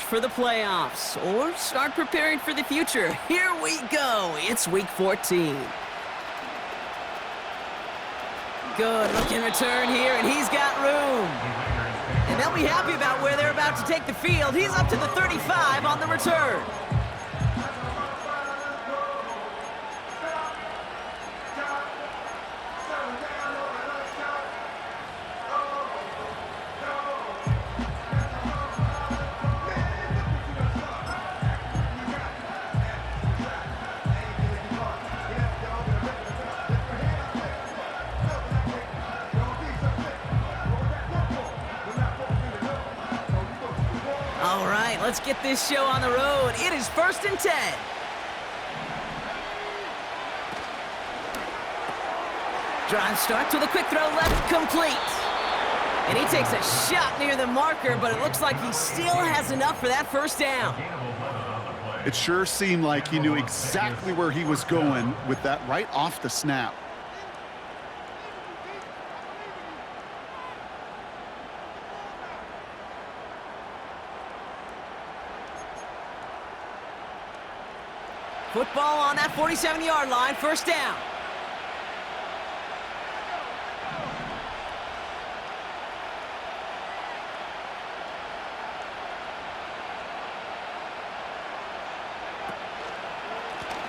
for the playoffs or start preparing for the future. Here we go. It's week 14. Good looking return here, and he's got room. And they'll be happy about where they're about to take the field. He's up to the 35 on the return. All right, let's get this show on the road. It is 1st and 10. Drive starts with a quick throw left, complete. And he takes a shot near the marker, but it looks like he still has enough for that first down. It sure seemed like he knew exactly where he was going with that right off the snap. Football on that 47-yard line, first down.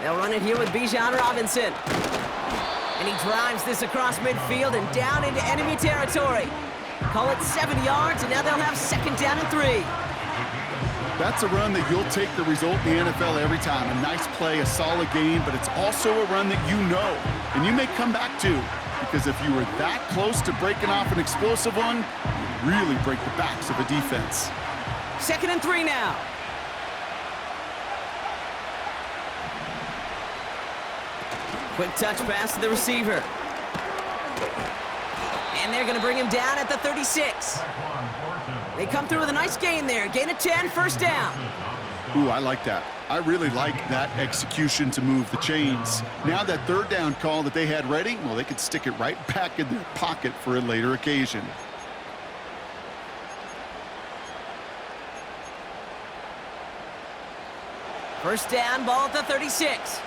They'll run it here with Bijan Robinson. And he drives this across midfield and down into enemy territory. Call it 7 yards, and now they'll have 2nd down and 3. That's a run that you'll take the result in the NFL every time. A nice play, a solid game, but it's also a run that you know, and you may come back to, because if you were that close to breaking off an explosive one, you really break the backs of a defense. 2nd and 3 now. Quick touch pass to the receiver. And they're going to bring him down at the 36. They come through with a nice gain there. Gain of 10, first down. Ooh, I like that. I really like that execution to move the chains. Now that 3rd down call that they had ready, well, they could stick it right back in their pocket for a later occasion. First down, ball at the 36.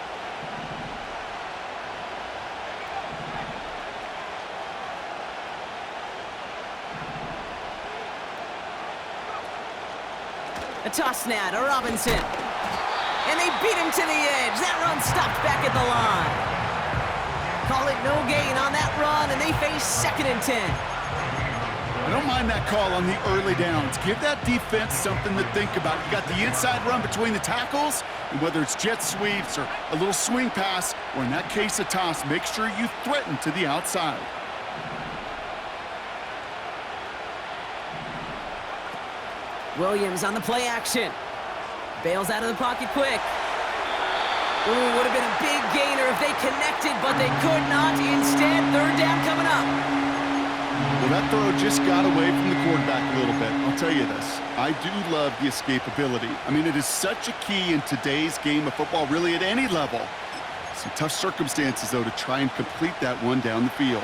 A toss now to Robinson. And they beat him to the edge. That run stopped back at the line. Call it no gain on that run, and they face 2nd and 10. I don't mind that call on the early downs. Give that defense something to think about. You got the inside run between the tackles, and whether it's jet sweeps or a little swing pass, or in that case a toss, make sure you threaten to the outside. Williams on the play action. Bails out of the pocket quick. Ooh, would have been a big gainer if they connected, but they could not. Instead, 3rd down coming up. Well, that throw just got away from the quarterback a little bit. I'll tell you this. I do love the escapability. I mean, it is such a key in today's game of football, really at any level. Some tough circumstances, though, to try and complete that one down the field.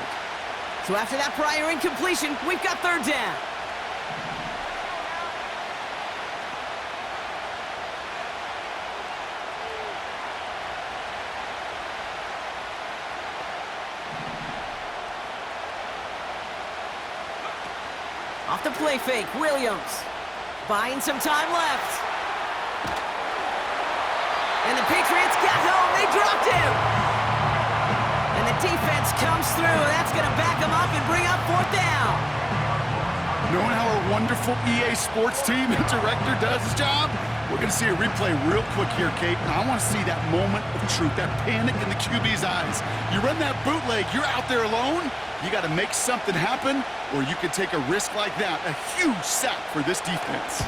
So after that prior incompletion, we've got 3rd down. Off the play fake, Williams. Buying some time left. And the Patriots got home. They dropped him. And the defense comes through. That's going to back them up and bring up 4th down. Knowing how our wonderful EA Sports team and director does his job, we're going to see a replay real quick here, Kate. And I want to see that moment of truth, that panic in the QB's eyes. You run that bootleg, you're out there alone. You got to make something happen, or you can take a risk like that. A huge sack for this defense.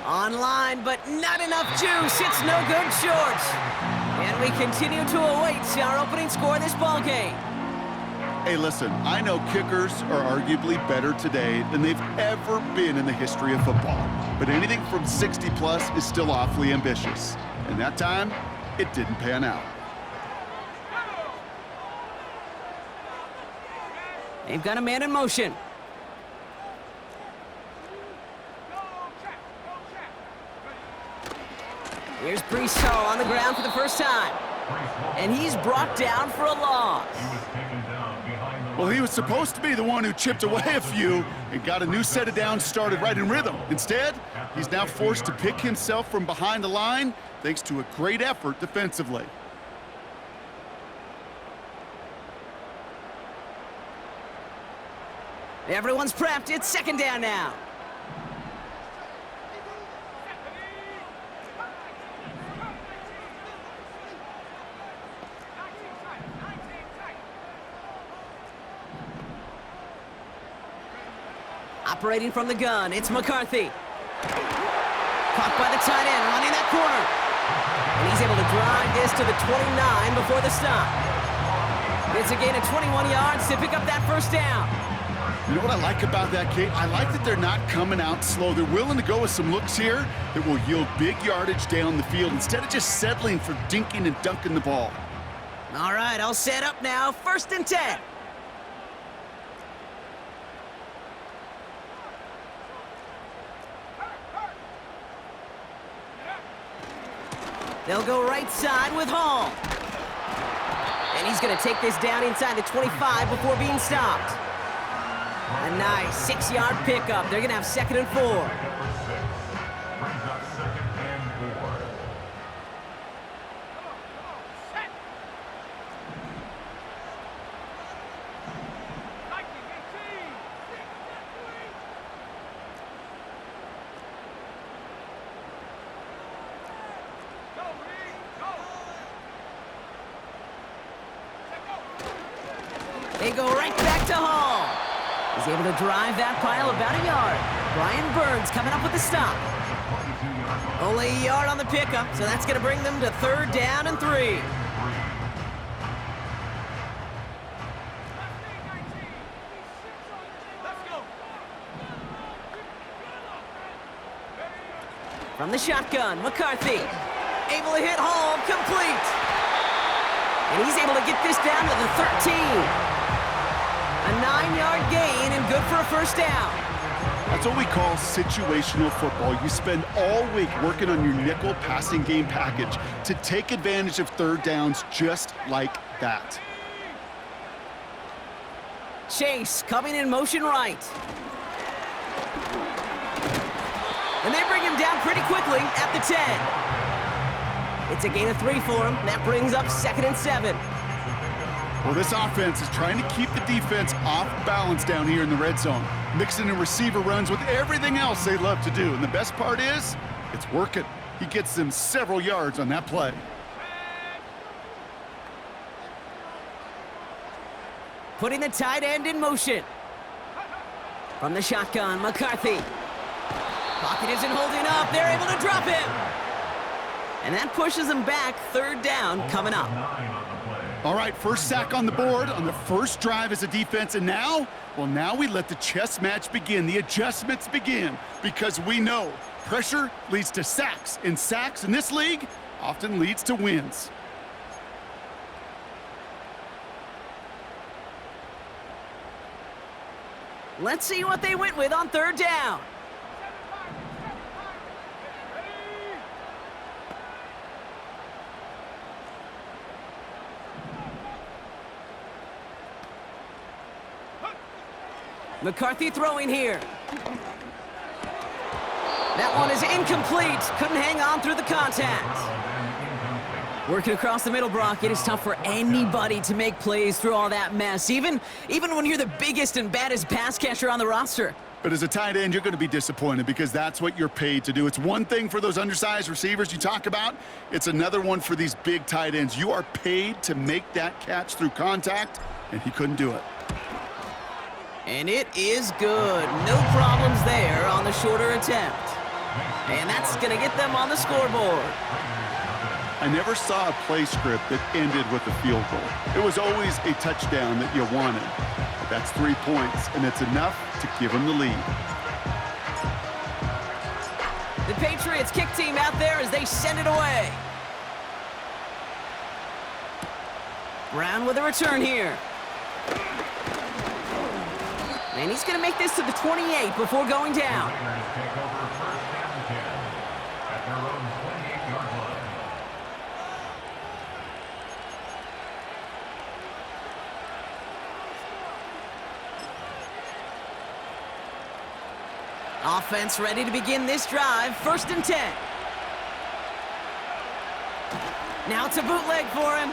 Online, but not enough juice. It's no good short. And we continue to await our opening score of this ballgame. Hey, listen, I know kickers are arguably better today than they've ever been in the history of football. But anything from 60-plus is still awfully ambitious. And that time, it didn't pan out. They've got a man in motion. Here's Brees Hall on the ground for the first time. And he's brought down for a loss. Well, he was supposed to be the one who chipped away a few and got a new set of downs started right in rhythm. Instead, he's now forced to pick himself from behind the line thanks to a great effort defensively. Everyone's prepped. It's second down now. Operating from the gun, it's McCarthy. Caught by the tight end, running that corner. And he's able to drive this to the 29 before the stop. It's a gain of 21 yards to pick up that first down. You know what I like about that, Kate? I like that they're not coming out slow. They're willing to go with some looks here that will yield big yardage down the field instead of just settling for dinking and dunking the ball. All right, I'll set up now. 1st and 10. They'll go right side with Hall. And he's going to take this down inside the 25 before being stopped. A nice 6-yard pickup. They're going to have 2nd and 4. They go right back to Hall. He's able to drive that pile about a yard. Brian Burns coming up with the stop. Only a yard on the pickup, so that's going to bring them to 3rd down and 3. From the shotgun, McCarthy. Able to hit Hall, complete. And he's able to get this down to the 13. A 9-yard gain and good for a first down. That's what we call situational football. You spend all week working on your nickel passing game package to take advantage of 3rd downs just like that. Chase coming in motion right. And they bring him down pretty quickly at the 10. It's a gain of 3 for him. That brings up 2nd and 7. Well, this offense is trying to keep the defense off balance down here in the red zone, mixing in receiver runs with everything else they love to do. And the best part is, it's working. He gets them several yards on that play. Putting the tight end in motion. From the shotgun, McCarthy. Pocket isn't holding up. They're able to drop him. And that pushes them back. 3rd down coming up. All right, first sack on the board on the first drive as a defense, and now, well, now we let the chess match begin, the adjustments begin, because we know pressure leads to sacks, and sacks in this league often leads to wins. Let's see what they went with on 3rd down. McCarthy throwing here. That one is incomplete. Couldn't hang on through the contact. Working across the middle, Brock, it is tough for anybody to make plays through all that mess, even when you're the biggest and baddest pass catcher on the roster. But as a tight end, you're going to be disappointed because that's what you're paid to do. It's one thing for those undersized receivers you talk about. It's another one for these big tight ends. You are paid to make that catch through contact, and he couldn't do it. And it is good. No problems there on the shorter attempt. And that's going to get them on the scoreboard. I never saw a play script that ended with a field goal. It was always a touchdown that you wanted. But that's 3 points, and it's enough to give them the lead. The Patriots kick team out there as they send it away. Brown with a return here. And he's going to make this to the 28 before going down. Offense ready to begin this drive. 1st and 10. Now it's a bootleg for him.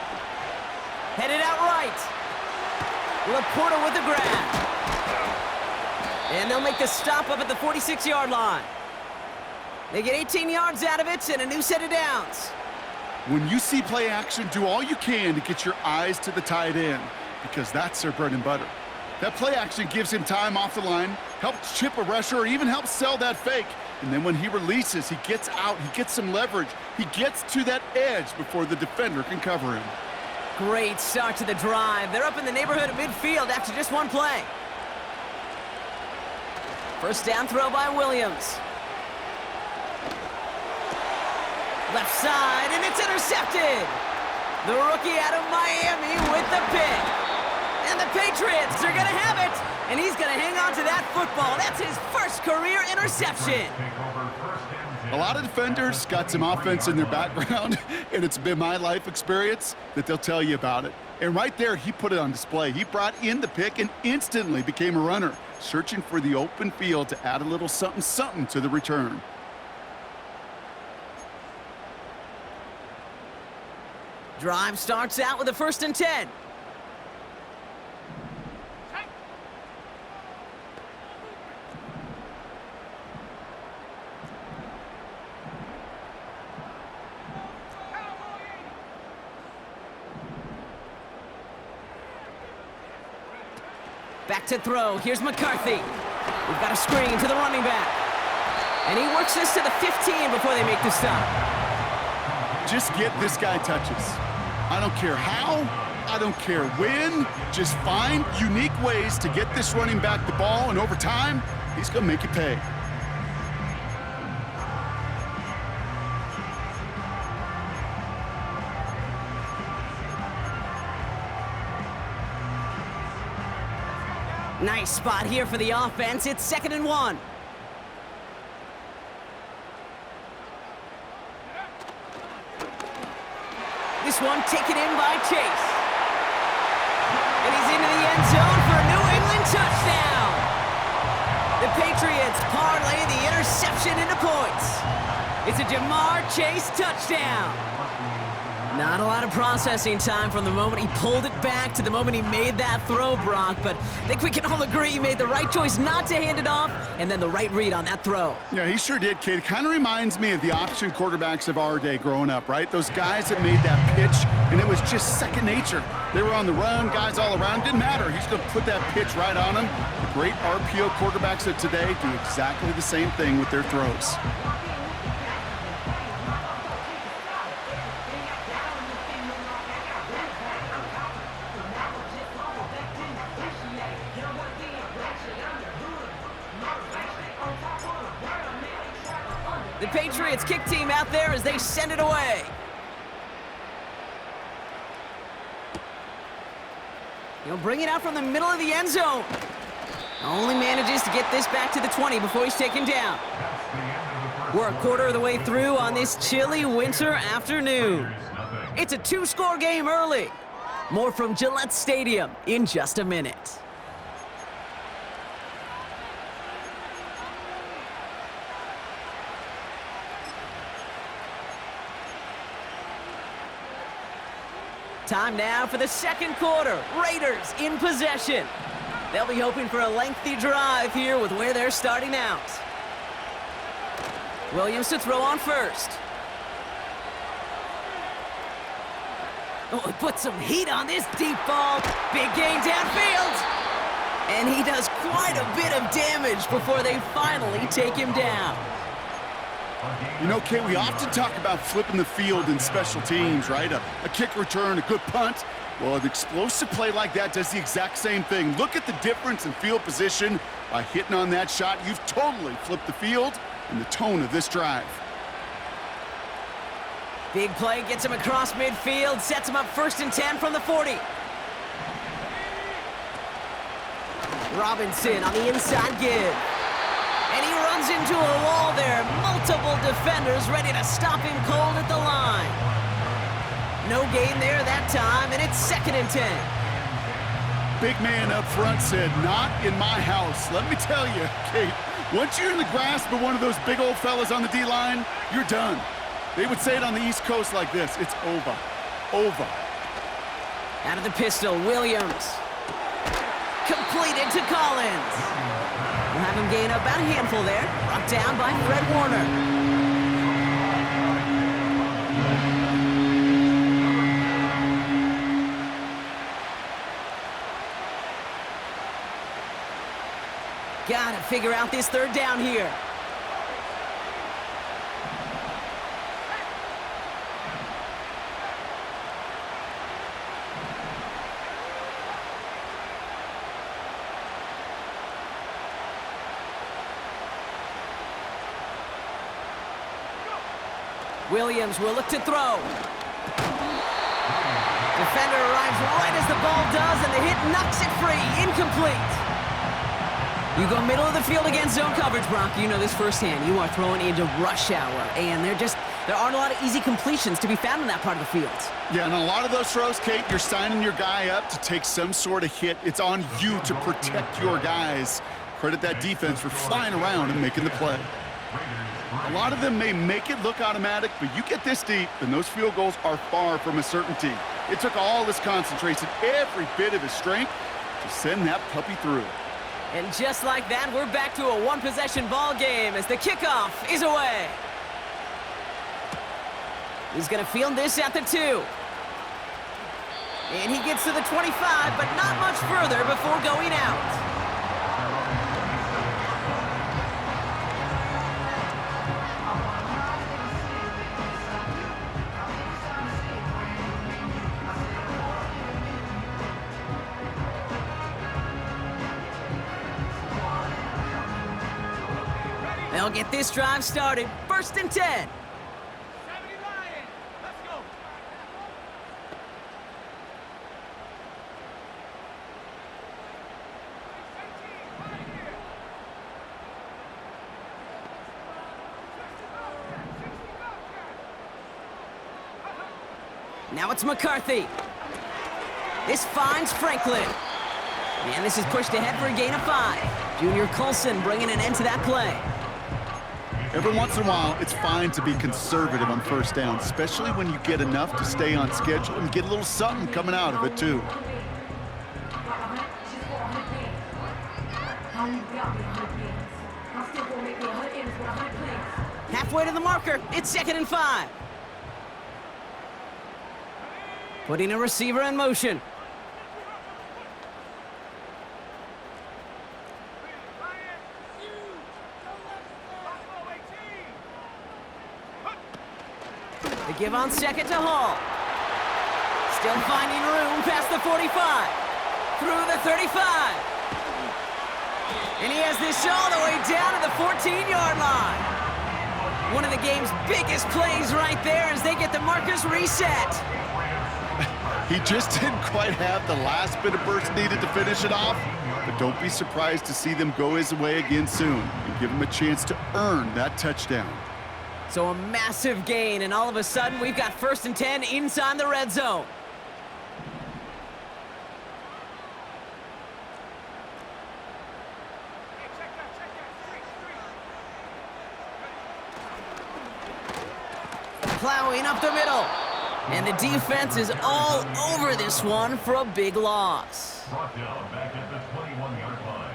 Headed out right. Laporta with the grab. And they'll make the stop up at the 46-yard line. They get 18 yards out of it and a new set of downs. When you see play action, do all you can to get your eyes to the tight end, because that's their bread and butter. That play action gives him time off the line, helps chip a rusher, or even helps sell that fake. And then when he releases, he gets out, he gets some leverage. He gets to that edge before the defender can cover him. Great start to the drive. They're up in the neighborhood of midfield after just one play. 1st down throw by Williams. Left side, and it's intercepted. The rookie out of Miami with the pick. And the Patriots are going to have it. And he's going to hang on to that football. That's his first career interception. A lot of defenders got some offense in their background, and it's been my life experience that they'll tell you about it. And right there, he put it on display. He brought in the pick and instantly became a runner, searching for the open field to add a little something-something to the return. Drive starts out with a 1st and 10. Back to throw. Here's McCarthy. We've got a screen to the running back. And he works this to the 15 before they make the stop. Just get this guy touches. I don't care how, I don't care when. Just find unique ways to get this running back the ball, and over time, he's going to make you pay. Nice spot here for the offense. It's 2nd and 1. This one taken in by Chase. And he's into the end zone for a New England touchdown. The Patriots parlay the interception into points. It's a Jamar Chase touchdown. Not a lot of processing time from the moment he pulled it back to the moment he made that throw, Brock, but I think we can all agree he made the right choice not to hand it off, and then the right read on that throw. Yeah, he sure did, kid. It kind of reminds me of the option quarterbacks of our day growing up, right? Those guys that made that pitch, and it was just second nature. They were on the run, guys all around. Didn't matter. He's going to put that pitch right on him. The great RPO quarterbacks of today do exactly the same thing with their throws. The Patriots kick team out there as they send it away. He'll bring it out from the middle of the end zone. Only manages to get this back to the 20 before he's taken down. We're a quarter of the way through on this chilly winter afternoon. It's a 2-score game early. More from Gillette Stadium in just a minute. Time now for the second quarter. Raiders in possession. They'll be hoping for a lengthy drive here with where they're starting out. Williams to throw on first. Oh, put some heat on this deep ball. Big gain downfield. And he does quite a bit of damage before they finally take him down. You know, Kate, we often talk about flipping the field in special teams, right? A kick return, a good punt. Well, an explosive play like that does the exact same thing. Look at the difference in field position. By hitting on that shot, you've totally flipped the field and the tone of this drive. Big play gets him across midfield, sets him up 1st and 10 from the 40. Robinson on the inside give. And he runs into a wall there. Multiple defenders ready to stop him cold at the line. No gain there that time, and it's 2nd and 10. Big man up front said, "Not in my house." Let me tell you, Kate, Once you're in the grasp of one of those big old fellas on the D-line, you're done. They would say it on the East Coast like this: it's over. Over. Out of the pistol, Williams. Completed to Collins. We'll have him gain about a handful there. Brought down by Fred Warner. Gotta figure out this third down here. Williams will look to throw. Defender arrives right as the ball does, and the hit knocks it free. Incomplete. You go middle of the field against zone coverage, Brock. You know this firsthand. You are throwing into rush hour, and there aren't a lot of easy completions to be found in that part of the field. Yeah, and a lot of those throws, Kate, you're signing your guy up to take some sort of hit. It's on you to protect your guys. Credit that defense for flying around and making the play. A lot of them may make it look automatic, but you get this deep, and those field goals are far from a certainty. It took all his concentration, every bit of his strength, to send that puppy through. And just like that, we're back to a one-possession ball game as the kickoff is away. He's going to field this at the 2. And he gets to the 25, but not much further before going out. They'll get this drive started. 1st and 10. Now it's McCarthy. This finds Franklin. And this is pushed ahead for a gain of 5. Junior Colson bringing an end to that play. Every once in a while, it's fine to be conservative on 1st down, especially when you get enough to stay on schedule and get a little something coming out of it, too. Halfway to the marker, it's 2nd and 5. Putting a receiver in motion. The give on 2nd to Hall. Still finding room past the 45. Through the 35. And he has this all the way down to the 14-yard line. One of the game's biggest plays right there as they get the markers reset. He just didn't quite have the last bit of burst needed to finish it off, but don't be surprised to see them go his way again soon and give him a chance to earn that touchdown. So a massive gain, and all of a sudden, we've got 1st and 10 inside the red zone. Plowing up the middle. And the defense is all over this one for a big loss. Brought down back at the 21-yard line.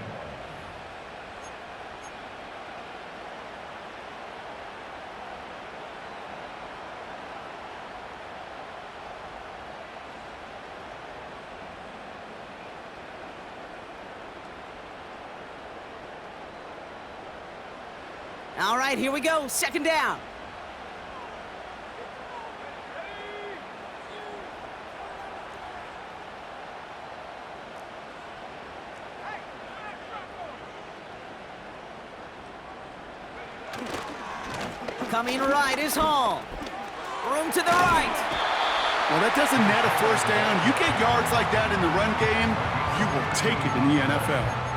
All right, here we go. 2nd down. Coming right is Hall. Room to the right. Well, that doesn't net a 1st down. You get yards like that in the run game, you will take it in the NFL.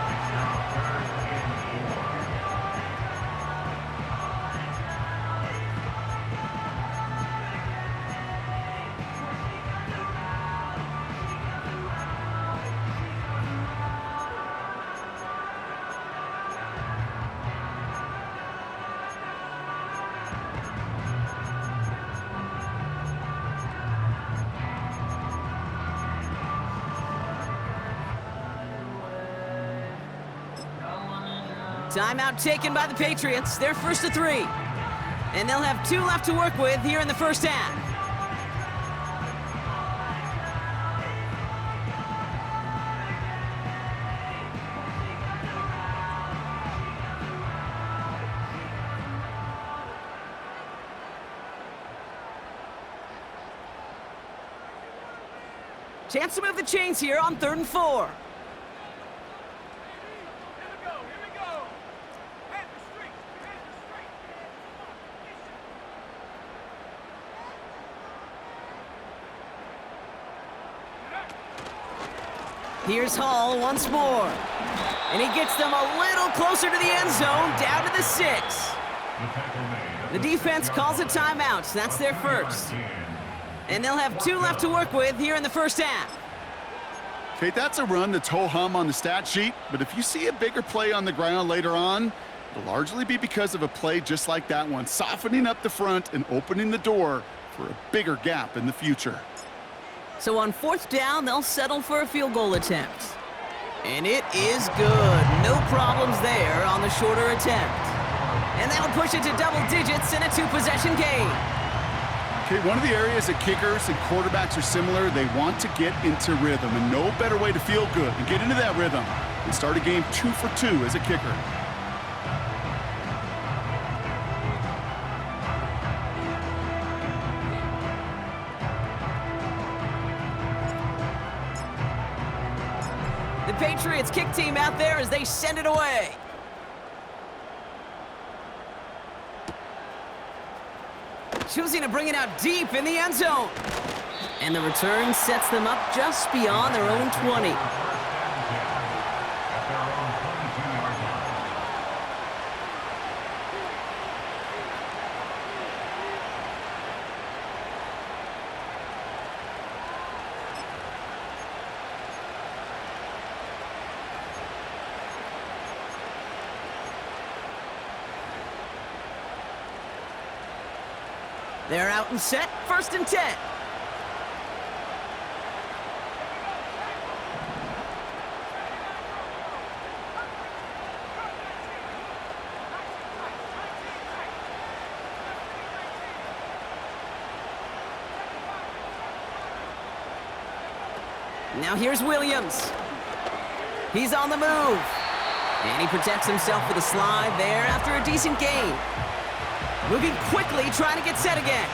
Timeout taken by the Patriots. They're first to 3. And they'll have 2 left to work with here in the first half. Chance to move the chains here on 3rd and 4. Here's Hall once more. And he gets them a little closer to the end zone, down to the 6. The defense calls a timeout. That's their first. And they'll have 2 left to work with here in the first half. Okay, that's a run that's ho-hum on the stat sheet, but if you see a bigger play on the ground later on, it'll largely be because of a play just like that one, softening up the front and opening the door for a bigger gap in the future. So on 4th down, they'll settle for a field goal attempt. And it is good. No problems there on the shorter attempt. And that'll push it to double digits in a 2-possession game. Okay, one of the areas that kickers and quarterbacks are similar, they want to get into rhythm, and no better way to feel good and get into that rhythm than start a game 2 for 2 as a kicker. The Patriots kick team out there as they send it away. Choosing to bring it out deep in the end zone. And the return sets them up just beyond their own 20. They're out and set, 1st and 10. Now here's Williams. He's on the move. And he protects himself with a slide there after a decent gain. Moving quickly, trying to get set again.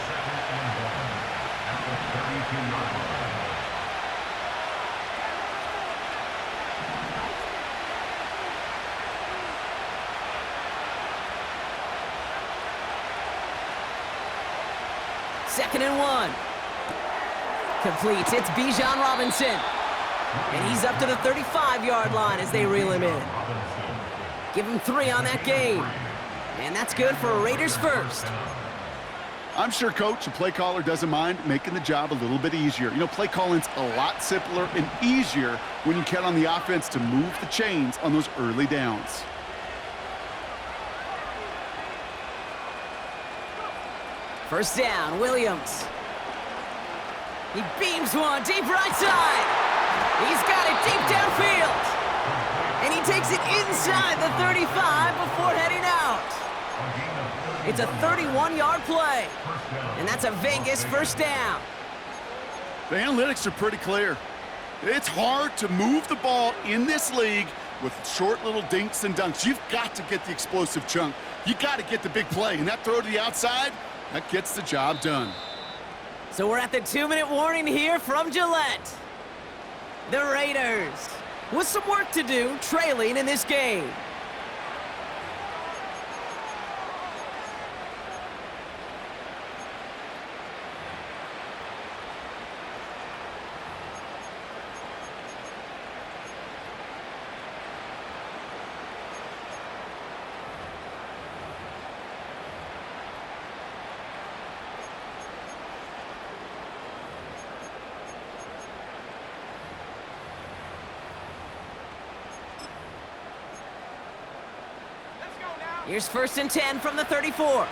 Second and 1. Complete. It's Bijan Robinson. And he's up to the 35-yard line as they reel him in. Give him 3 on that game. And that's good for a Raiders first. I'm sure coach and play caller doesn't mind making the job a little bit easier. You know, play calling's a lot simpler and easier when you count on the offense to move the chains on those early downs. First down, Williams. He beams one deep right side. He's got it deep downfield. And he takes it inside the 35 before heading out. It's a 31-yard play. And that's a Vegas first down. The analytics are pretty clear. It's hard to move the ball in this league with short little dinks and dunks. You've got to get the explosive chunk. You got to get the big play. And that throw to the outside, that gets the job done. So we're at the 2-minute warning here from Gillette. The Raiders with some work to do, trailing in this game. Here's first and 10 from the 34.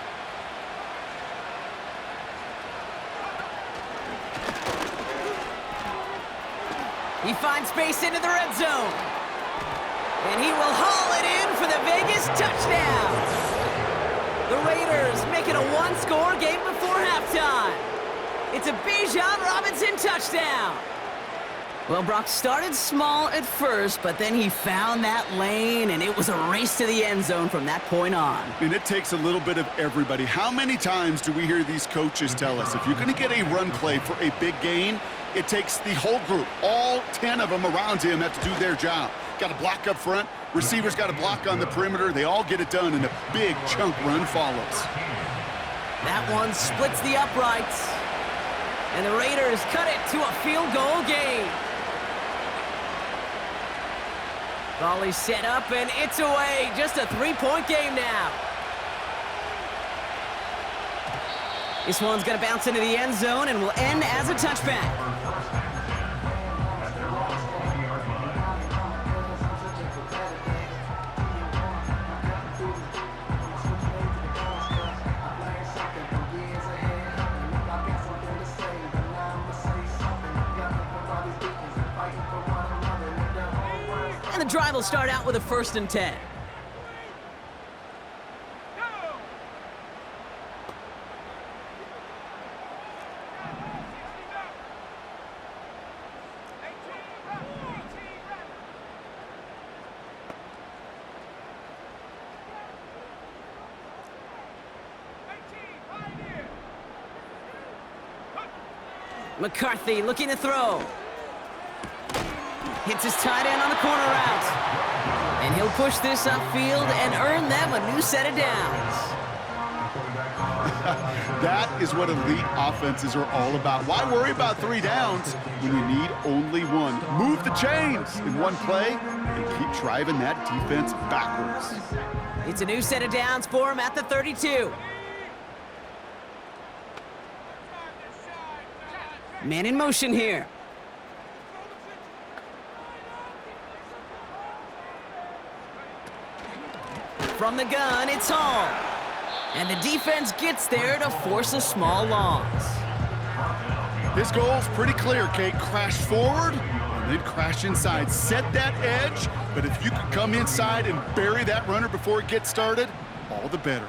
He finds space into the red zone. And he will haul it in for the Vegas touchdown. The Raiders make it a one-score game before halftime. It's a Bijan Robinson touchdown. Well, Brock started small at first, but then he found that lane, and it was a race to the end zone from that point on. And it takes a little bit of everybody. How many times do we hear these coaches tell us, if you're going to get a run play for a big gain, it takes the whole group, all 10 of them around him have to do their job. Got to block up front, receivers got to block on the perimeter. They all get it done, and a big chunk run follows. That one splits the uprights, and the Raiders cut it to a field goal game. Volley set up, and it's away. Just a three-point game now. This one's going to bounce into the end zone and will end as a touchback. And the drive will start out with a 1st and 10. McCarthy looking to throw. Hits his tight end on the corner route. And he'll push this upfield and earn them a new set of downs. That is what elite offenses are all about. Why worry about 3 downs when you need only one? Move the chains in one play and keep driving that defense backwards. It's a new set of downs for him at the 32. Man in motion here. From the gun, it's Hall. And the defense gets there to force a small loss. His goal's pretty clear, Kate. Crash forward and then crash inside. Set that edge, but if you can come inside and bury that runner before it gets started, all the better.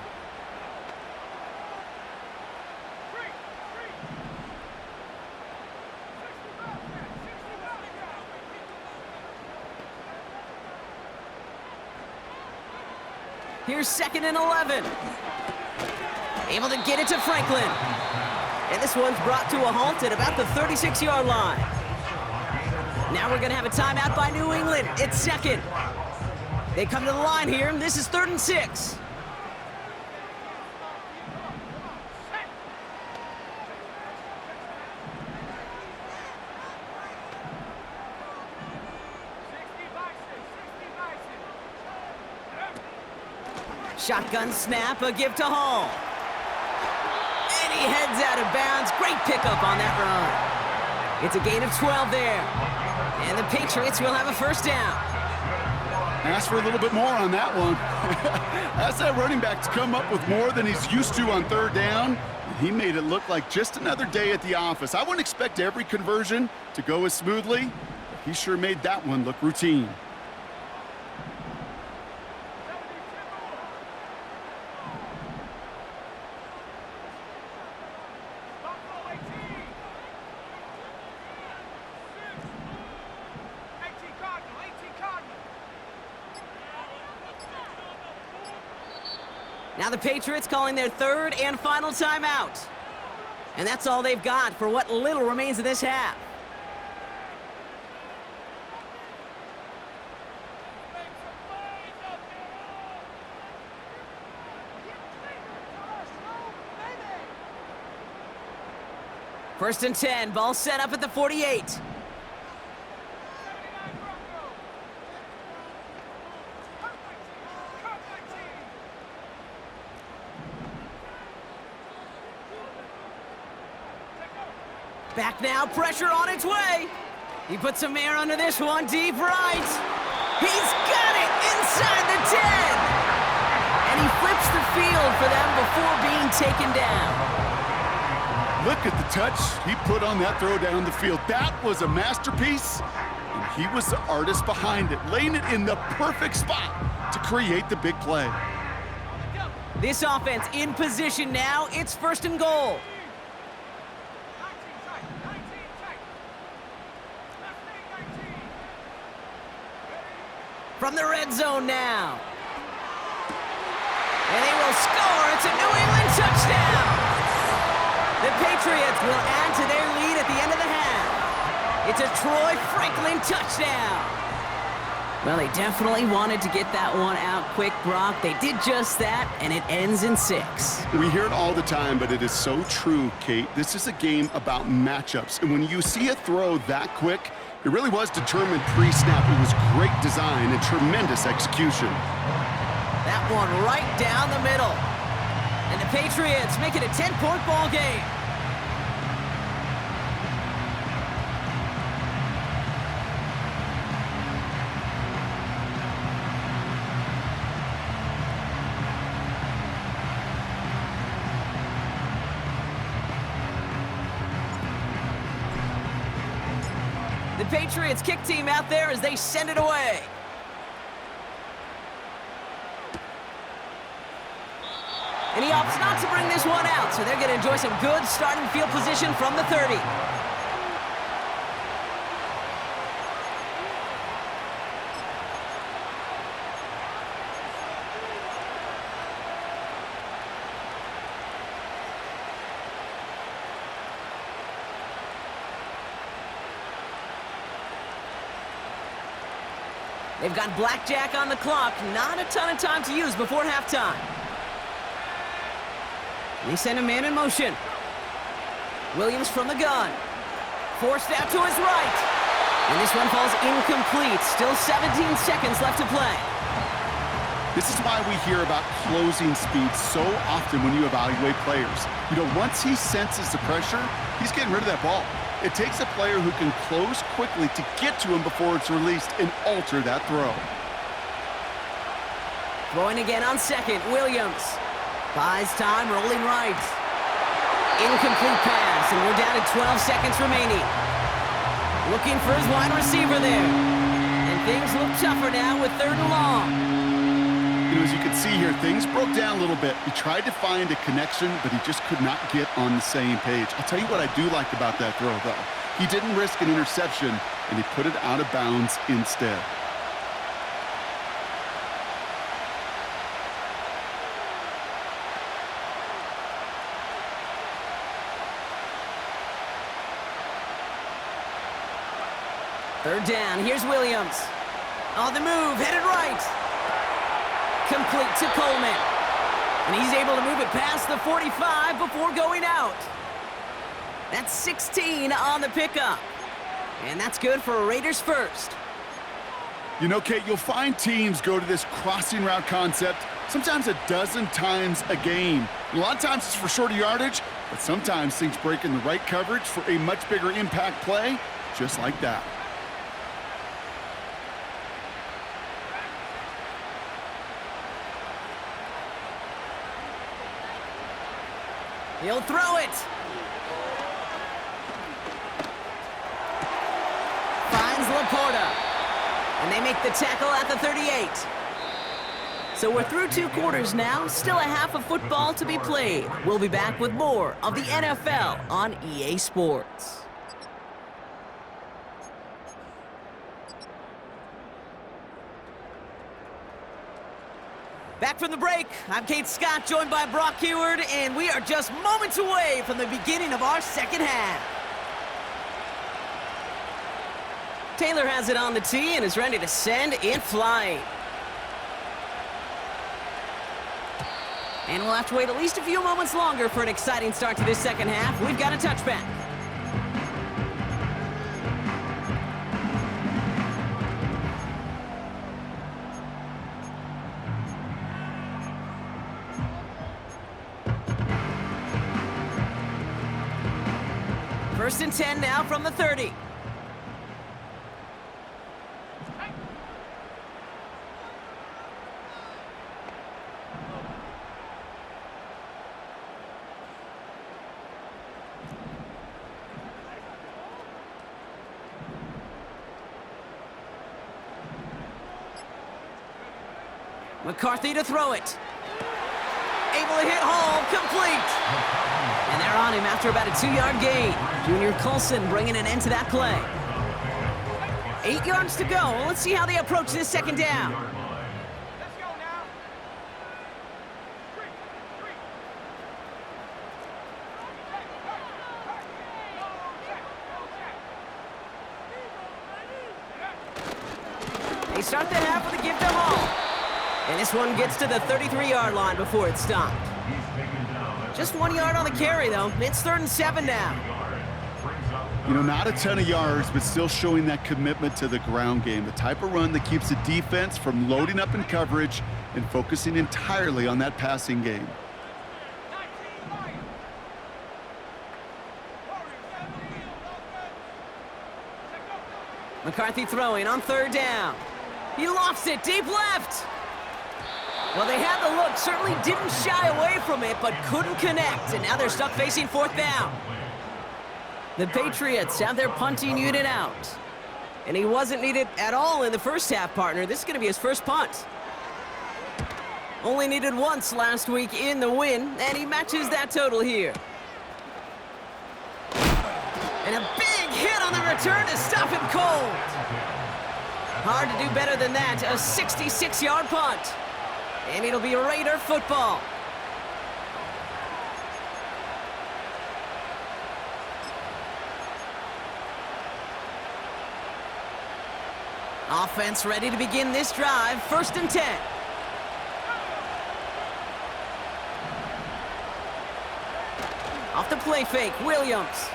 Here's 2nd and 11. Able to get it to Franklin. And this one's brought to a halt at about the 36-yard line. Now we're going to have a timeout by New England. It's 2nd. They come to the line here, and this is 3rd and 6. Shotgun snap, a give to Hall. And he heads out of bounds. Great pickup on that run. It's a gain of 12 there. And the Patriots will have a 1st down. Ask for a little bit more on that one. Ask that running back to come up with more than he's used to on 3rd down. He made it look like just another day at the office. I wouldn't expect every conversion to go as smoothly, but he sure made that one look routine. Now the Patriots calling their 3rd and final timeout. And that's all they've got for what little remains of this half. First and 10, ball set up at the 48. Back now, pressure on its way. He puts some air under this one, deep right. He's got it inside the 10. And he flips the field for them before being taken down. Look at the touch he put on that throw down the field. That was a masterpiece. And he was the artist behind it, laying it in the perfect spot to create the big play. This offense in position now. It's 1st and goal. From the red zone now. And they will score. It's a New England touchdown. The Patriots will add to their lead at the end of the half. It's a Troy Franklin touchdown. Well, they definitely wanted to get that one out quick, Brock. They did just that, and it ends in 6. We hear it all the time, but it is so true, Kate. This is a game about matchups. And when you see a throw that quick, it really was determined pre-snap. It was great design and tremendous execution. That one right down the middle. And the Patriots make it a 10-point ball game. The Patriots kick team out there as they send it away. And he opts not to bring this one out, so they're going to enjoy some good starting field position from the 30. They've got blackjack on the clock. Not a ton of time to use before halftime. They send a man in motion. Williams from the gun. Forced out to his right. And this one falls incomplete. Still 17 seconds left to play. This is why we hear about closing speed so often when you evaluate players. You know, once he senses the pressure, he's getting rid of that ball. It takes a player who can close quickly to get to him before it's released and alter that throw. Throwing again on second, Williams. Buys time, rolling right. Incomplete pass, and we're down to 12 seconds remaining. Looking for his wide receiver there. And things look tougher now with 3rd and long. You know, as you can see here, things broke down a little bit. He tried to find a connection, but he just could not get on the same page. I'll tell you what I do like about that throw, though. He didn't risk an interception, and he put it out of bounds instead. Third down, here's Williams. On the move, headed right. Complete to Coleman. And he's able to move it past the 45 before going out. That's 16 on the pickup. And that's good for a Raiders first. You know, Kate, you'll find teams go to this crossing route concept sometimes a dozen times a game. And a lot of times it's for shorter yardage, but sometimes things break in the right coverage for a much bigger impact play, just like that. He'll throw it. Finds Laporta. And they make the tackle at the 38. So we're through 2 quarters now. Still a half of football to be played. We'll be back with more of the NFL on EA Sports. Back from the break, I'm Kate Scott, joined by Brock Heward, and we are just moments away from the beginning of our second half. Taylor has it on the tee and is ready to send it flying. And we'll have to wait at least a few moments longer for an exciting start to this second half. We've got a touchback. First and 10 now from the 30. McCarthy to throw it. Able to hit Hall, complete. And they're on him after about a 2-yard gain. Junior Coulson bringing an end to that play. 8 yards to go. Let's see how they approach this second down. They start the half with a give to Hall. And this one gets to the 33-yard line before it's stopped. Just 1 yard on the carry, though. It's 3rd and 7 now. You know, not a ton of yards, but still showing that commitment to the ground game. The type of run that keeps the defense from loading up in coverage and focusing entirely on that passing game. McCarthy throwing on 3rd down. He lofts it deep left. Well, they had the look, certainly didn't shy away from it, but couldn't connect, and now they're stuck facing 4th down. The Patriots have their punting unit out. And he wasn't needed at all in the first half, partner. This is going to be his first punt. Only needed once last week in the win, and he matches that total here. And a big hit on the return to stop him cold. Hard to do better than that, a 66-yard punt. And it'll be Raider football. Offense ready to begin this drive, 1st and 10. Off the play fake, Williams.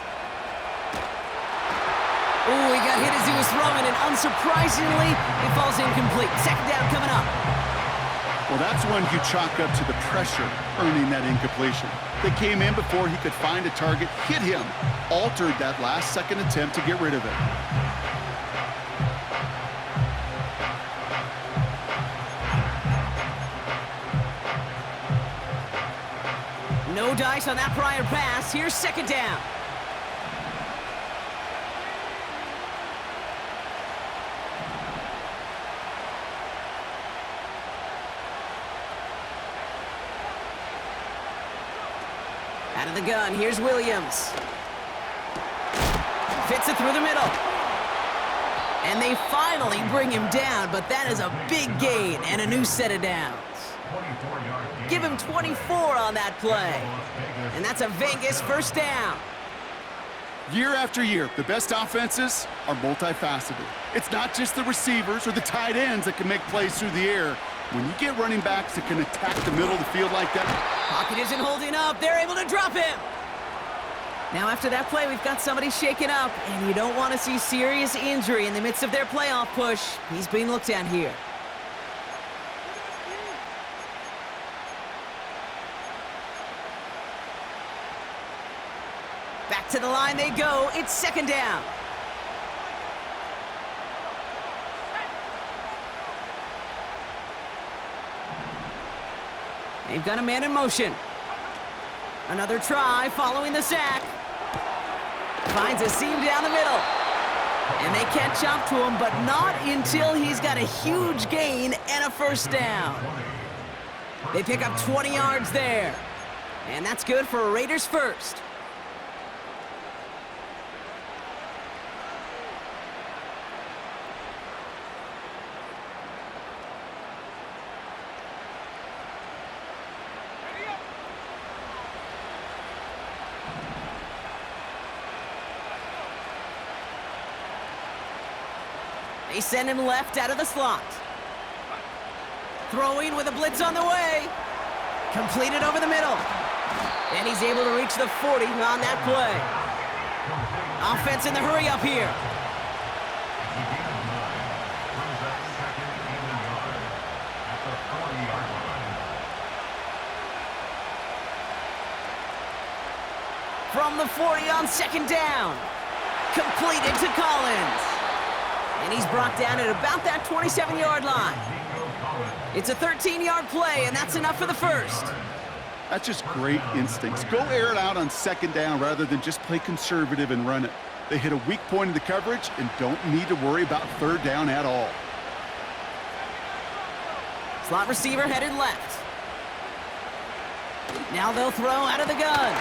Ooh, he got hit as he was throwing, and unsurprisingly, it falls incomplete. 2nd down coming up. Well, that's one you chalk up to the pressure earning that incompletion. They came in before he could find a target, hit him, altered that last-second attempt to get rid of it. No dice on that prior pass. Here's 2nd down. Out of the gun, here's Williams. Fits it through the middle. And they finally bring him down, but that is a big gain and a new set of downs. Give him 24 on that play. And that's a Vegas 1st down. Year after year, the best offenses are multifaceted. It's not just the receivers or the tight ends that can make plays through the air. When you get running backs that can attack the middle of the field like that. Pocket isn't holding up. They're able to drop him. Now after that play, we've got somebody shaken up, and you don't want to see serious injury in the midst of their playoff push. He's being looked at here. Back to the line they go. It's 2nd down. They've got a man in motion. Another try following the sack. Finds a seam down the middle. And they catch up to him, but not until he's got a huge gain and a 1st down. They pick up 20 yards there. And that's good for a Raiders 1st. They send him left out of the slot. Throwing with a blitz on the way. Completed over the middle. And he's able to reach the 40 on that play. Offense in the hurry up here. From the 40 on 2nd down. Completed to Collins. And he's brought down at about that 27-yard line. It's a 13-yard play, and that's enough for the 1st. That's just great instincts. Go air it out on 2nd down rather than just play conservative and run it. They hit a weak point in the coverage and don't need to worry about 3rd down at all. Slot receiver headed left. Now they'll throw out of the gun.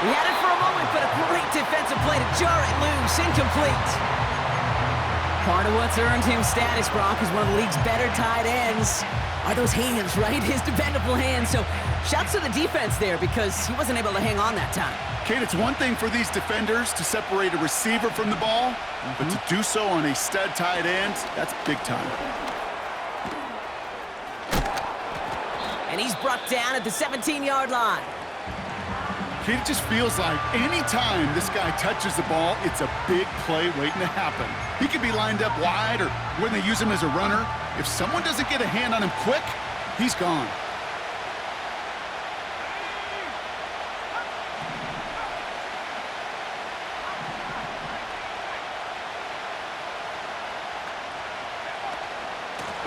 He had it for a moment, but a great defensive play to jar it loose. Incomplete. Part of what's earned him status, Brock, is one of the league's better tight ends. Are those hands, right? His dependable hands. So shouts to the defense there because he wasn't able to hang on that time. Kate, it's one thing for these defenders to separate a receiver from the ball, but to do so on a stud tight end, that's big time. And he's brought down at the 17-yard line. Kate, it just feels like any time this guy touches the ball, it's a big play waiting to happen. He could be lined up wide or when they use him as a runner. If someone doesn't get a hand on him quick, he's gone.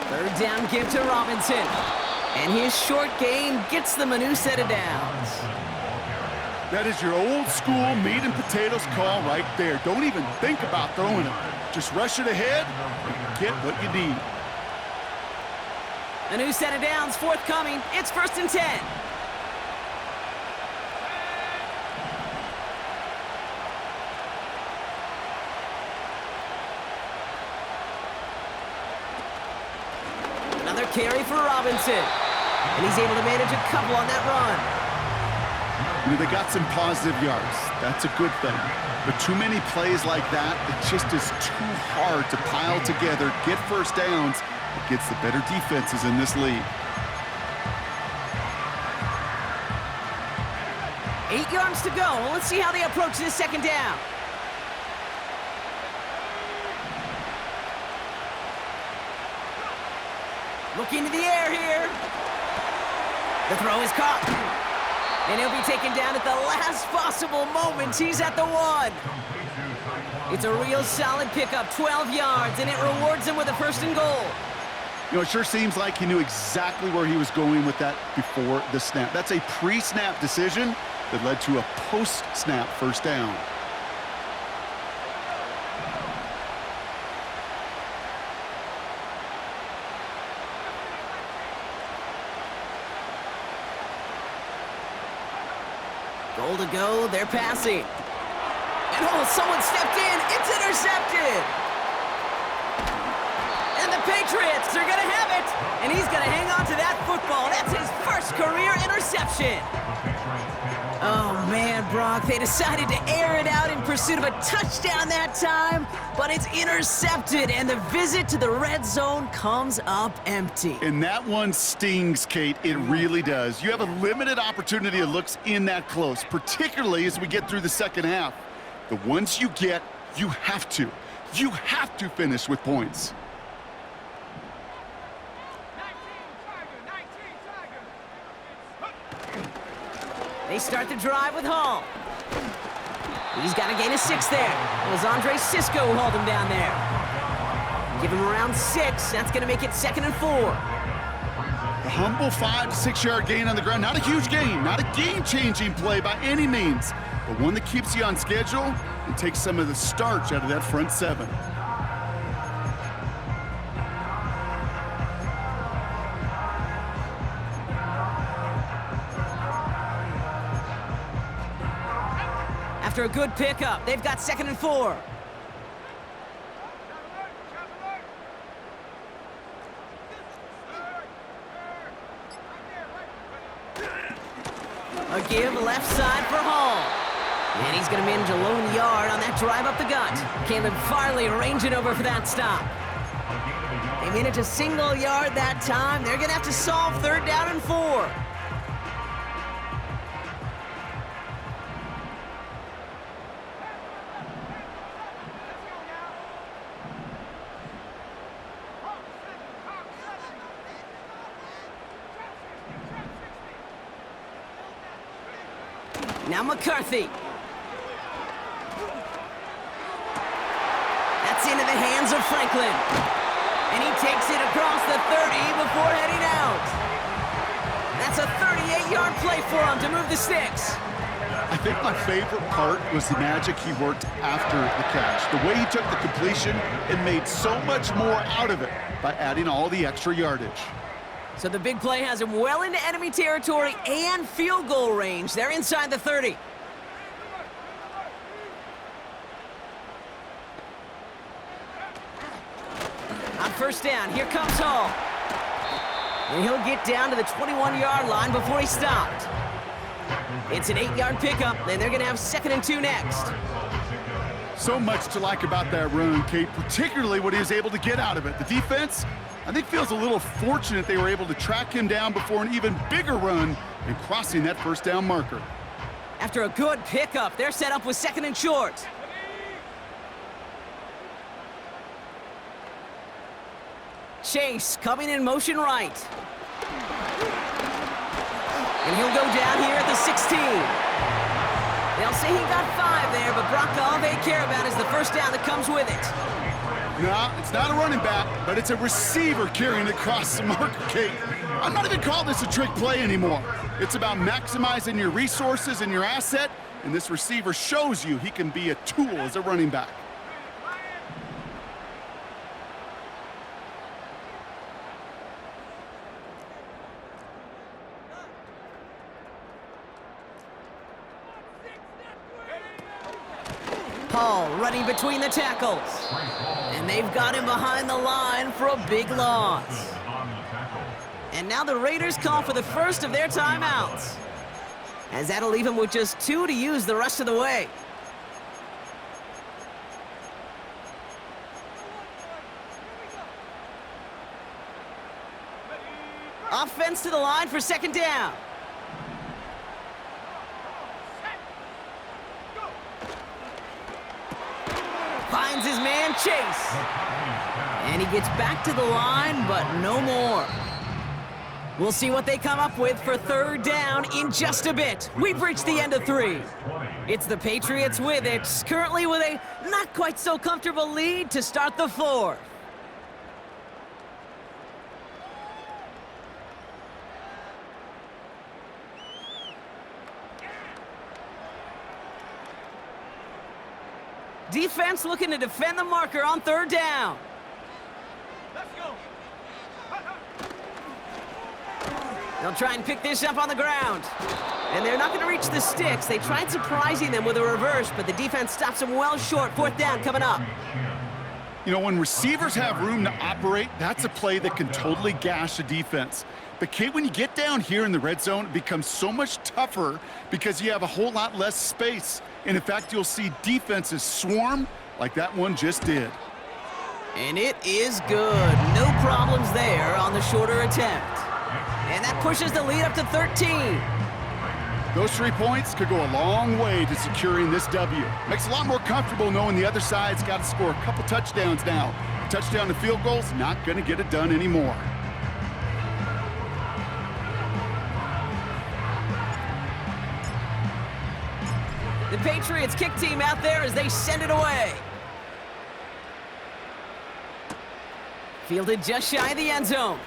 Third down give to Robinson. And his short gain gets them a new set of downs. That is your old school meat and potatoes call right there. Don't even think about throwing it. Just rush it ahead and get what you need. A new set of downs forthcoming. It's 1st and 10. Another carry for Robinson. And he's able to manage a couple on that run. You know, they got some positive yards. That's a good thing. But too many plays like that, it just is too hard to pile together, get first downs against the better defenses in this league. 8 yards to go. Well, let's see how they approach this second down. Looking to the air here. The throw is caught. And he'll be taken down at the last possible moment. He's at the 1. It's a real solid pickup, 12 yards, and it rewards him with a 1st and goal. You know, it sure seems like he knew exactly where he was going with that before the snap. That's a pre-snap decision that led to a post-snap 1st down. Goal to go, they're passing. And oh, someone stepped in, it's intercepted! And the Patriots are gonna have it! And he's gonna hang on to that football. That's his 1st career interception. Oh man, Brock, they decided to air it out in pursuit of a touchdown that time, but it's intercepted, and the visit to the red zone comes up empty. And that one stings, Kate. It really does. You have a limited opportunity of looks in that close, particularly as we get through the second half. The ones you get, you have to finish with points. They start the drive with Hall. He's got to gain a 6 there. It was Andre Cisco who hauled him down there. Give him around 6. That's going to make it 2nd and 4. A humble 5 to 6 yard gain on the ground. Not a huge gain, not a game-changing play by any means, but one that keeps you on schedule and takes some of the starch out of that front 7. After a good pickup, they've got 2nd and 4. A give left side for Hall. And he's going to manage a lone yard on that drive up the gut. Caleb Farley ranging over for that stop. They manage a single yard that time. They're going to have to solve 3rd down and 4. Now McCarthy. That's into the hands of Franklin. And he takes it across the 30 before heading out. That's a 38-yard play for him to move the sticks. I think my favorite part was the magic he worked after the catch. The way he took the completion and made so much more out of it by adding all the extra yardage. So the big play has him well into enemy territory and field goal range. They're inside the 30. On first down, here comes Hall. And he'll get down to the 21-yard line before he stopped. It's an 8-yard pickup, and they're going to have 2nd and 2 next. So much to like about that run, Kate, particularly what he was able to get out of it. The defense, I think, feels a little fortunate they were able to track him down before an even bigger run and crossing that first down marker. After a good pickup, they're set up with 2nd and short. Chase coming in motion right. And he'll go down here at the 16. They'll say he got 5 there, but Brock, all they care about is the first down that comes with it. No, it's not a running back, but it's a receiver carrying it across the marker, Kate. I'm not even calling this a trick play anymore. It's about maximizing your resources and your asset, and this receiver shows you he can be a tool as a running back. Hall running between the tackles. And they've got him behind the line for a big loss. And now the Raiders call for the first of their timeouts, as that'll leave him with just 2 to use the rest of the way. Offense to the line for 2nd down. Finds his man, Chase. And he gets back to the line, but no more. We'll see what they come up with for 3rd down in just a bit. We've reached the end of 3. It's the Patriots with it, currently with a not quite so comfortable lead to start the 4th. Defense looking to defend the marker on 3rd down. Let's go. They'll try and pick this up on the ground. And they're not going to reach the sticks. They tried surprising them with a reverse, but the defense stops them well short. 4th down coming up. You know, when receivers have room to operate, that's a play that can totally gash a defense. But, Kate, when you get down here in the red zone, it becomes so much tougher because you have a whole lot less space. And, in fact, you'll see defenses swarm like that one just did. And it is good. No problems there on the shorter attempt. And that pushes the lead up to 13. Those 3 points could go a long way to securing this W. Makes it a lot more comfortable knowing the other side's got to score a couple touchdowns now. A touchdown to field goal's not going to get it done anymore. The Patriots kick team out there as they send it away. Fielded just shy of the end zone.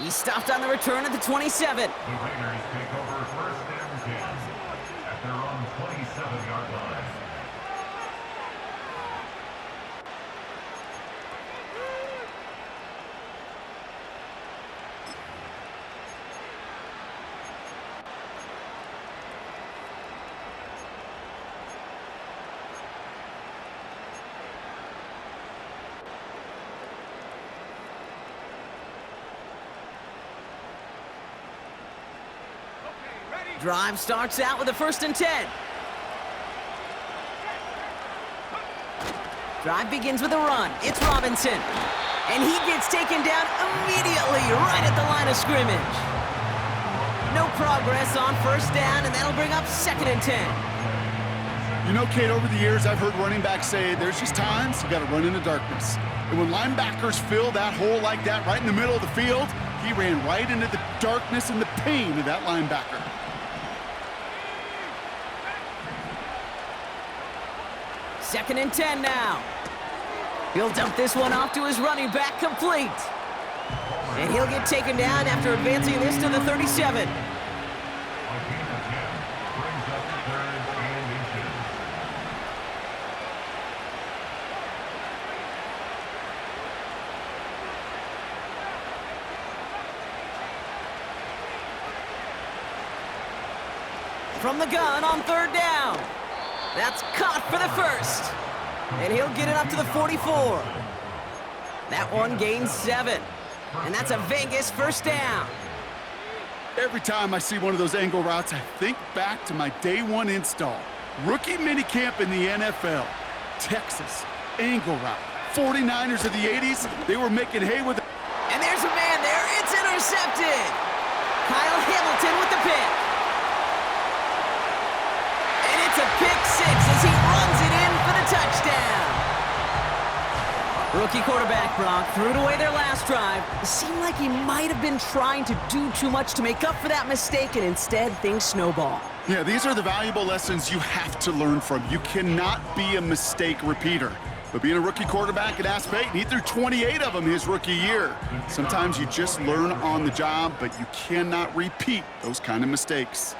He stopped on the return at the 27. The Raiders take over 1st and 10 at their own 27-yard line. Drive starts out with a 1st and 10. Drive begins with a run. It's Robinson. And he gets taken down immediately right at the line of scrimmage. No progress on 1st down, and that'll bring up 2nd and 10. You know, Kate, over the years, I've heard running backs say there's just times you got to run in the darkness. And when linebackers fill that hole like that right in the middle of the field, he ran right into the darkness and the pain of that linebacker. 2nd and 10 now. He'll dump this one off to his running back, complete. And he'll get taken down after advancing this to the 37. from the gun on 3rd down. That's caught for the first. And he'll get it up to the 44. That one gains 7. And that's a Vegas first down. Every time I see one of those angle routes, I think back to my day one install. Rookie minicamp in the NFL. Texas, angle route. 49ers of the 80s, they were making hay with it. And there's a man there. It's intercepted. Kyle Hamilton with the pick. And it's a pick 6 as he runs it in for the touchdown. Rookie quarterback Brock threw it away their last drive. It seemed like he might have been trying to do too much to make up for that mistake, and instead things snowball. Yeah, these are the valuable lessons you have to learn from. You cannot be a mistake repeater. But being a rookie quarterback at Ask Peyton, he threw 28 of them his rookie year. Sometimes you just learn on the job, but you cannot repeat those kind of mistakes.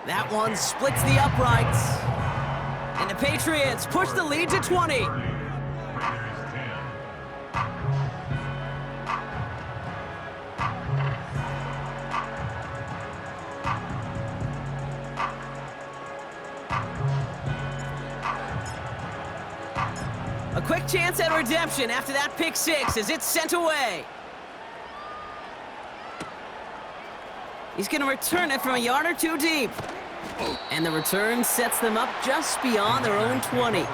That one splits the uprights. And the Patriots push the lead to 20. A quick chance at redemption after that pick 6 as it's sent away. He's going to return it from a yard or 2 deep. And the return sets them up just beyond their own 20. At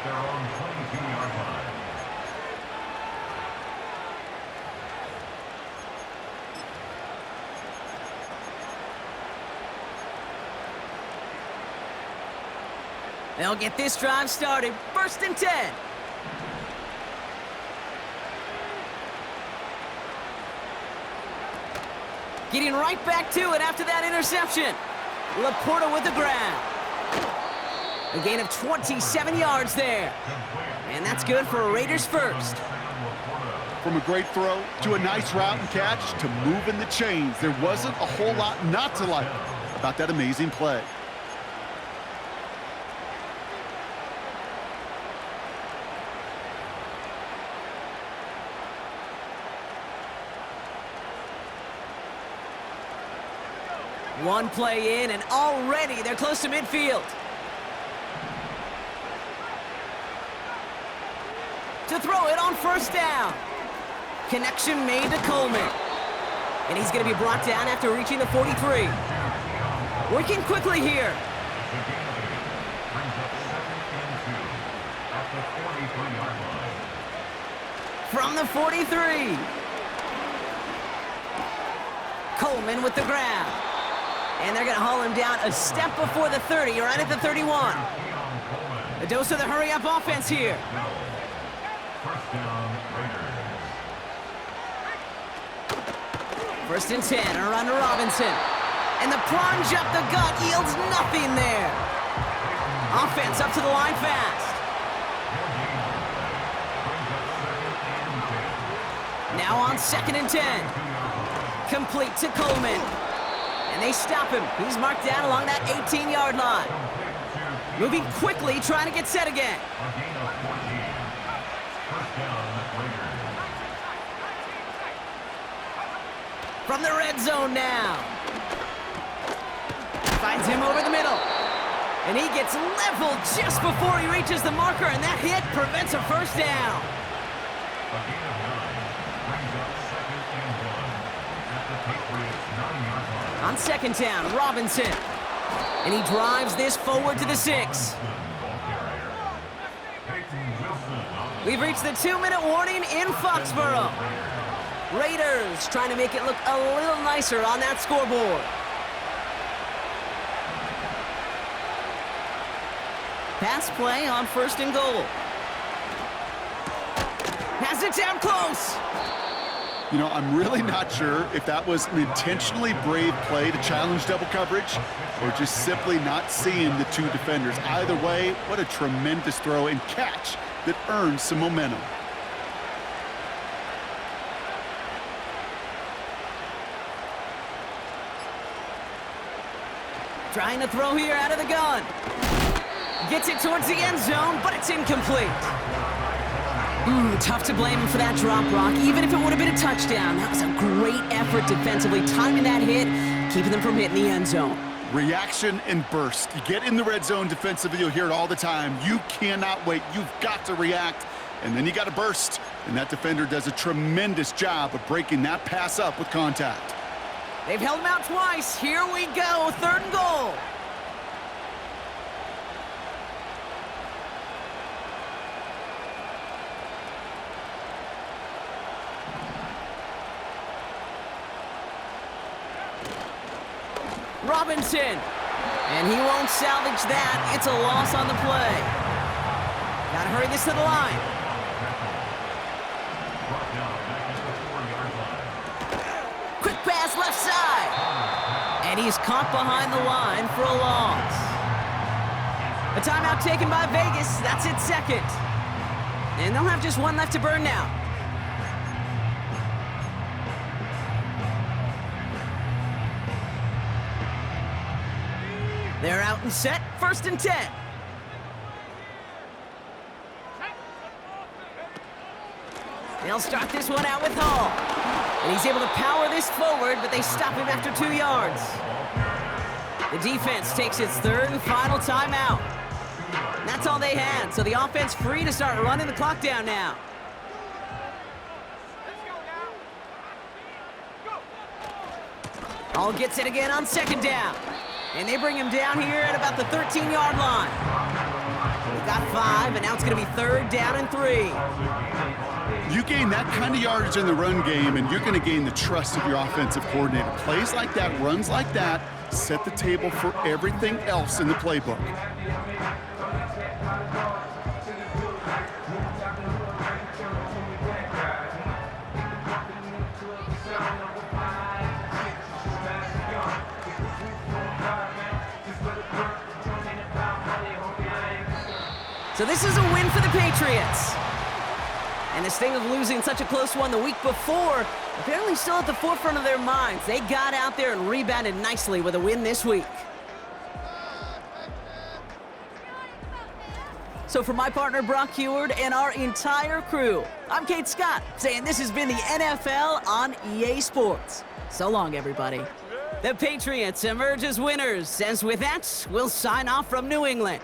their own 22-yard line. They'll get this drive started. 1st and 10. Getting right back to it after that interception. Laporta with the grab. A gain of 27 yards there. And that's good for a Raiders first. From a great throw to a nice route and catch to moving the chains, there wasn't a whole lot not to like about that amazing play. One play in, and already they're close to midfield. To throw it on 1st down. Connection made to Coleman. And he's going to be brought down after reaching the 43. Working quickly here. From the 43. Coleman with the grab. And they're going to haul him down a step before the 30, right at the 31. A dose of the hurry-up offense here. First and 10, a run to Robinson. And the plunge up the gut yields nothing there. Offense up to the line fast. Now on 2nd and 10. Complete to Coleman. And they stop him. He's marked down along that 18-yard line. Moving quickly, trying to get set again. From the red zone now. Finds him over the middle. And he gets leveled just before he reaches the marker, and that hit prevents a first down. On 2nd down, Robinson. And he drives this forward to the 6. We've reached the 2-minute warning in Foxborough. Raiders trying to make it look a little nicer on that scoreboard. Pass play on 1st and goal. Has it down close. You know, I'm really not sure if that was an intentionally brave play to challenge double coverage or just simply not seeing the 2 defenders. Either way, what a tremendous throw and catch that earns some momentum. Trying to throw here out of the gun. Gets it towards the end zone, but it's incomplete. Tough to blame him for that drop, Brock, even if it would have been a touchdown. That was a great effort defensively, timing that hit, keeping them from hitting the end zone. Reaction and burst. You get in the red zone defensively, you'll hear it all the time. You cannot wait. You've got to react, and then you got to burst. And that defender does a tremendous job of breaking that pass up with contact. They've held him out twice. Here we go, 3rd and goal. Robinson, and he won't salvage that. It's a loss on the play. Gotta hurry this to the line. Quick pass left side. And he's caught behind the line for a loss. A timeout taken by Vegas. That's its 2nd. And they'll have just 1 left to burn now. They're out and set, 1st and 10. They'll start this one out with Hall. And he's able to power this forward, but they stop him after 2 yards. The defense takes its 3rd and final timeout. And that's all they had, so the offense free to start running the clock down now. Hall gets it again on 2nd down. And they bring him down here at about the 13-yard line. We've got 5, and now it's going to be 3rd down and 3. You gain that kind of yardage in the run game, and you're going to gain the trust of your offensive coordinator. Plays like that, runs like that, set the table for everything else in the playbook. So this is a win for the Patriots. And the sting of losing such a close one the week before, apparently still at the forefront of their minds. They got out there and rebounded nicely with a win this week. So for my partner Brock Heward and our entire crew, I'm Kate Scott, saying this has been the NFL on EA Sports. So long, everybody. The Patriots emerge as winners, as with that, we'll sign off from New England.